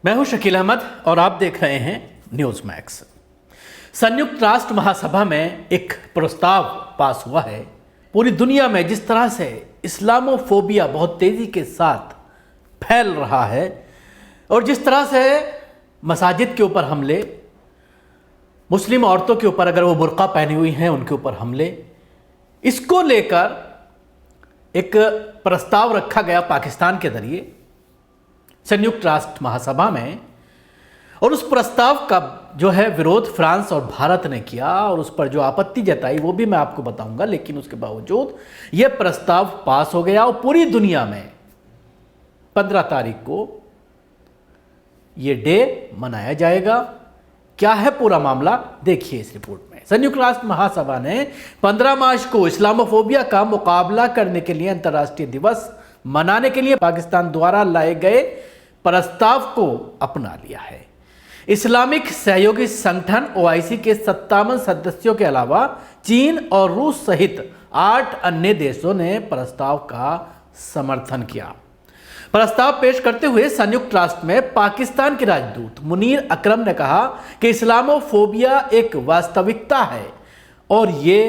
मैं हूं शकील अहमद और आप देख रहे हैं न्यूज़ मैक्स। संयुक्त राष्ट्र महासभा में एक प्रस्ताव पास हुआ है। पूरी दुनिया में जिस तरह से इस्लामोफोबिया बहुत तेज़ी के साथ फैल रहा है और जिस तरह से मसाजिद के ऊपर हमले, मुस्लिम औरतों के ऊपर अगर वो बुर्का पहनी हुई हैं उनके ऊपर हमले, इसको लेकर एक प्रस्ताव रखा गया पाकिस्तान के जरिए संयुक्त राष्ट्र महासभा में, और उस प्रस्ताव का जो है विरोध फ्रांस और भारत ने किया और उस पर जो आपत्ति जताई वो भी मैं आपको बताऊंगा। लेकिन उसके बावजूद ये प्रस्ताव पास हो गया और पूरी दुनिया में 15 तारीख को ये डे मनाया जाएगा। क्या है पूरा मामला, देखिए इस रिपोर्ट में। संयुक्त राष्ट्र महासभा ने 15 मार्च को इस्लामोफोबिया का मुकाबला करने के लिए अंतर्राष्ट्रीय दिवस मनाने के लिए पाकिस्तान द्वारा लाए गए प्रस्ताव को अपना लिया है। इस्लामिक सहयोगी संगठन OIC के 57 सदस्यों के अलावा चीन और रूस सहित 8 अन्य देशों ने प्रस्ताव का समर्थन किया। प्रस्ताव पेश करते हुए संयुक्त राष्ट्र में पाकिस्तान के राजदूत मुनीर अकरम ने कहा कि इस्लामोफोबिया एक वास्तविकता है और ये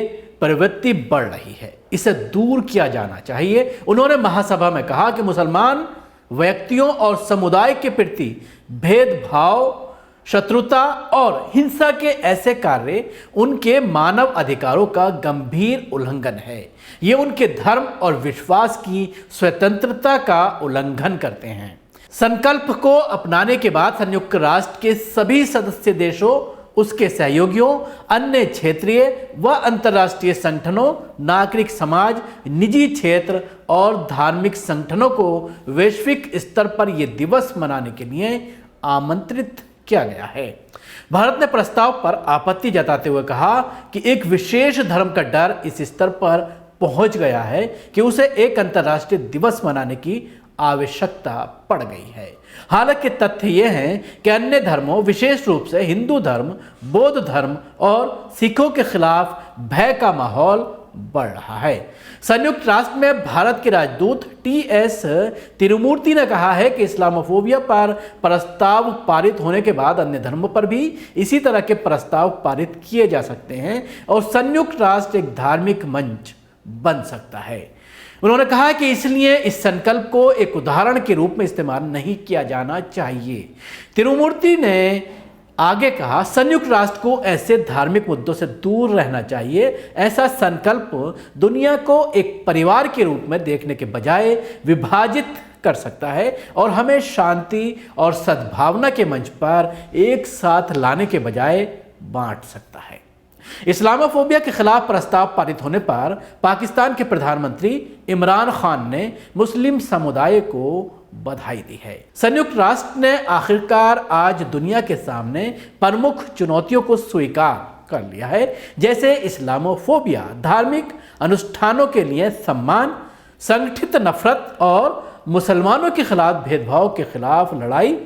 प्रवृत्ति बढ़ रही है, इसे दूर किया जाना चाहिए। उन्होंने महासभा में कहा कि मुसलमान व्यक्तियों और समुदाय के प्रति भेदभाव, शत्रुता और हिंसा के ऐसे कार्य उनके मानव अधिकारों का गंभीर उल्लंघन है। ये उनके धर्म और विश्वास की स्वतंत्रता का उल्लंघन करते हैं। संकल्प को अपनाने के बाद संयुक्त राष्ट्र के सभी सदस्य देशों, उसके सहयोगियों, अन्य क्षेत्रीय व अंतर्राष्ट्रीय संगठनों, नागरिक समाज, निजी क्षेत्र और धार्मिक संगठनों को वैश्विक स्तर पर यह दिवस मनाने के लिए आमंत्रित किया गया है। भारत ने प्रस्ताव पर आपत्ति जताते हुए कहा कि एक विशेष धर्म का डर इस स्तर पर पहुंच गया है कि उसे एक अंतर्राष्ट्रीय दिवस मनाने की आवश्यकता पड़ गई है। हालांकि तथ्य यह है कि अन्य धर्मों, विशेष रूप से हिंदू धर्म, बौद्ध धर्म और सिखों के खिलाफ भय का माहौल बढ़ रहा है। संयुक्त राष्ट्र में भारत के राजदूत TS तिरुमूर्ति ने कहा है कि इस्लामोफोबिया पर प्रस्ताव पारित होने के बाद अन्य धर्मों पर भी इसी तरह के प्रस्ताव पारित किए जा सकते हैं और संयुक्त राष्ट्र एक धार्मिक मंच बन सकता है। उन्होंने कहा कि इसलिए इस संकल्प को एक उदाहरण के रूप में इस्तेमाल नहीं किया जाना चाहिए। तिरुमूर्ति ने आगे कहा, संयुक्त राष्ट्र को ऐसे धार्मिक मुद्दों से दूर रहना चाहिए। ऐसा संकल्प दुनिया को एक परिवार के रूप में देखने के बजाय विभाजित कर सकता है और हमें शांति और सद्भावना के मंच पर एक साथ लाने के बजाय बांट सकता है। इस्लामोफोबिया के खिलाफ प्रस्ताव पारित होने पर पाकिस्तान के प्रधानमंत्री इमरान खान ने मुस्लिम समुदाय को बधाई दी है। संयुक्त राष्ट्र ने आखिरकार आज दुनिया के सामने प्रमुख चुनौतियों को स्वीकार कर लिया है, जैसे इस्लामोफोबिया, धार्मिक अनुष्ठानों के लिए सम्मान, संगठित नफरत और मुसलमानों के खिलाफ भेदभाव के खिलाफ लड़ाई।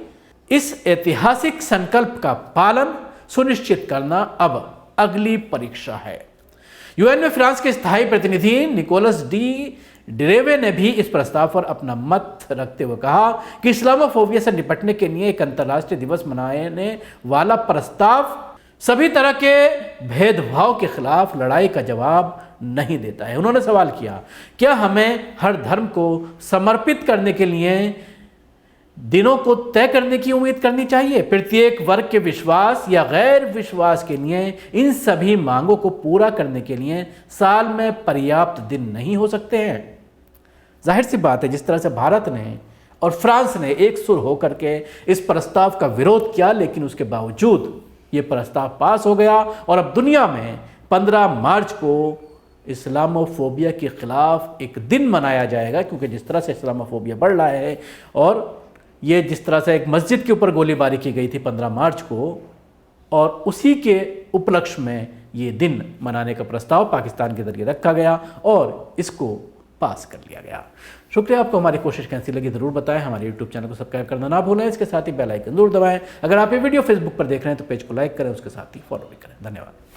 इस ऐतिहासिक संकल्प का पालन सुनिश्चित करना अब अगली परीक्षा है। UN में फ्रांस के स्थायी प्रतिनिधि निकोलस डी ड्रेवे ने भी इस प्रस्ताव पर अपना मत रखते हुए कहा कि इस्लामोफोबिया से निपटने के लिए एक अंतर्राष्ट्रीय दिवस मनाने वाला प्रस्ताव सभी तरह के भेदभाव के खिलाफ लड़ाई का जवाब नहीं देता है। उन्होंने सवाल किया, क्या हमें हर धर्म को समर्पित करने के लिए दिनों को तय करने की उम्मीद करनी चाहिए? प्रत्येक वर्ग के विश्वास या गैर विश्वास के लिए इन सभी मांगों को पूरा करने के लिए साल में पर्याप्त दिन नहीं हो सकते हैं? जाहिर सी बात है, जिस तरह से भारत ने और फ्रांस ने एक सुर होकर के इस प्रस्ताव का विरोध किया, लेकिन उसके बावजूद ये प्रस्ताव पास हो गया और अब दुनिया में 15 मार्च को इस्लामोफोबिया के खिलाफ एक दिन मनाया जाएगा। क्योंकि जिस तरह से इस्लामोफोबिया बढ़ रहा है और ये जिस तरह से एक मस्जिद के ऊपर गोलीबारी की गई थी 15 मार्च को, और उसी के उपलक्ष्य में ये दिन मनाने का प्रस्ताव पाकिस्तान के जरिए रखा गया और इसको पास कर लिया गया। शुक्रिया। आपको हमारी कोशिश कैसी लगी ज़रूर बताएं। हमारे YouTube चैनल को सब्सक्राइब करना ना भूलें। इसके साथ ही बेल आइकन जरूर दबाएं। अगर आप ये वीडियो फेसबुक पर देख रहे हैं तो पेज को लाइक करें, उसके साथ ही फॉलो भी करें। धन्यवाद।